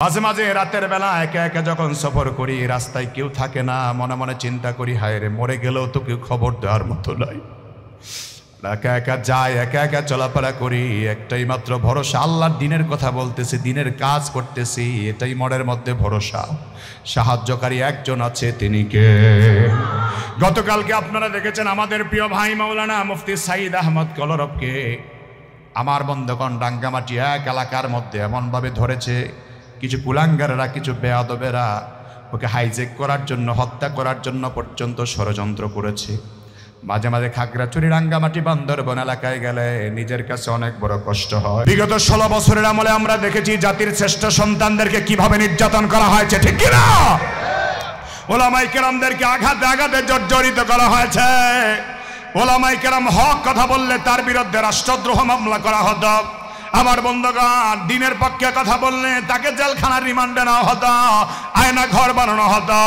মাঝে মাঝে রাতের বেলা একা একা যখন সফর করি, রাস্তায় কেউ থাকে না, মনে মনে চিন্তা করি, হায় রে, মরে গেলেও তো কেউ খবর দেওয়ার মতো নাই। একা একা যাই, একা একা চলাফেরা করি, একটাই মাত্র ভরসা, আল্লাহর দিনের কথা বলতেছি, দিনের কাজ করতেছি, এটাই মনের মধ্যে ভরসা। সাহায্যকারী একজন আছে, তিনি কে? গতকালকে আপনারা দেখেছেন আমাদের প্রিয় ভাই মাওলানা মুফতি সাইদ আহমদ কলরবকে আমার বন্ধুগণ রাঙ্গামাটি এক এলাকার মধ্যে এমনভাবে ধরেছে, কিছু কুলাঙ্গারেরা, কিছু বেয়াদবেরা ওকে হাইজেক করার জন্য, হত্যা করার জন্য পর্যন্ত ষড়যন্ত্র করেছে। মাঝে মাঝে খাগড়াছড়ি, রাঙ্গামাটি, বান্দরবন এলাকায় গেলে নিজের কাছে অনেক বড় কষ্ট হয়। বিগত 16 বছরের আমলে আমরা দেখেছি জাতির শ্রেষ্ঠ সন্তানদেরকে কিভাবে নির্যাতন করা হয়েছে, ঠিক কিনা? ওলামায়ে কেরামদেরকে আঘাতে আঘাতে জর্জরিত করা হয়েছে। ওলামায়ে কেরাম হক কথা বললে তার বিরুদ্ধে রাষ্ট্রদ্রোহ মামলা করা হতো। আমার বন্ধুগণ, দিনের পক্ষে কথা বললে তাকে জেলখানার রিমান্ডে নেওয়া হতো, আয়না ঘর বানানো হতো।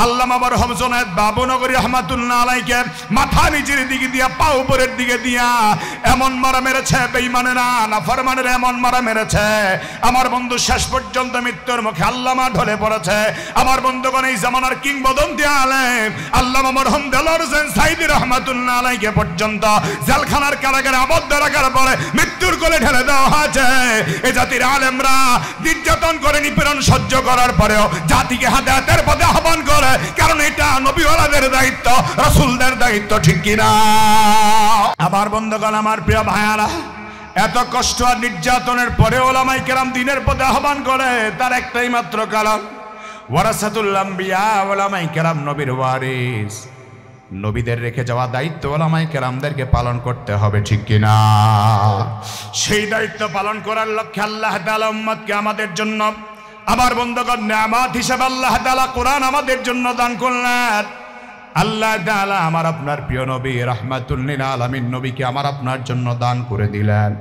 আল্লামা মরহুম জুনায়েদ বাবুনগরী রহমাতুল্লাহ আলাইহিকে মাথা নিচের দিকে দিয়া, পা উপরের দিকে দিয়া এমন মারা মেরেছে বেঈমানেরা, নাফরমানেরা এমন মারা মেরেছে, আমার বন্ধু শেষ পর্যন্ত মৃত্যুর মুখে আল্লামা ঢলে পড়েছে। আমার বন্ধুগণ, এই জামানার কিংবদন্তি আলেম আল্লামা মরহুম দেলোয়ার হোসেন সাঈদী রহমাতুল্লাহ আলাইহিকে পর্যন্ত জেলখানার কারাগারে আবদ্ধ রাখার পরে মৃত্যুর কোলে ঢেলে দেওয়া হয়েছে। এই জাতির আলেমরা নির্যাতন করে, নিপীড়ন সহ্য করার পরেও জাতিকে হেদায়েতের পথে আহ্বান করে, কারণ এটা নবীওয়ালাদের দায়িত্ব, রাসূলদের দায়িত্ব, ঠিক কিনা? আমার বন্ধুগণ, আমার প্রিয় ভাইয়ারা, এত কষ্ট আর নির্যাতনের পরে ওলামায়ে কেরাম দিনের পথে আহ্বান করে, তার একটাই মাত্র কারণ, ওয়ারাসাতুল আম্বিয়া, ওলামায়ে কেরাম নবীর ওয়ারিস, নবীদের রেখে যাওয়া দায়িত্ব ওলামায়ে কেরামদেরকে পালন করতে হবে, ঠিক কিনা? সেই দায়িত্ব পালন করার লক্ষ্যে আল্লাহ তাআলা উম্মতকে আমাদের জন্য, আমার বন্ধুগণ, নিয়ামত হিসেবে আল্লাহ তাআলা কোরআন আমাদের জন্য দান করলেন। আল্লাহ তাআলা আমার আপনার প্রিয় নবী রাহমাতুল লিল আলামিন নবীকে আমার আপনার জন্য দান করে দিলেন।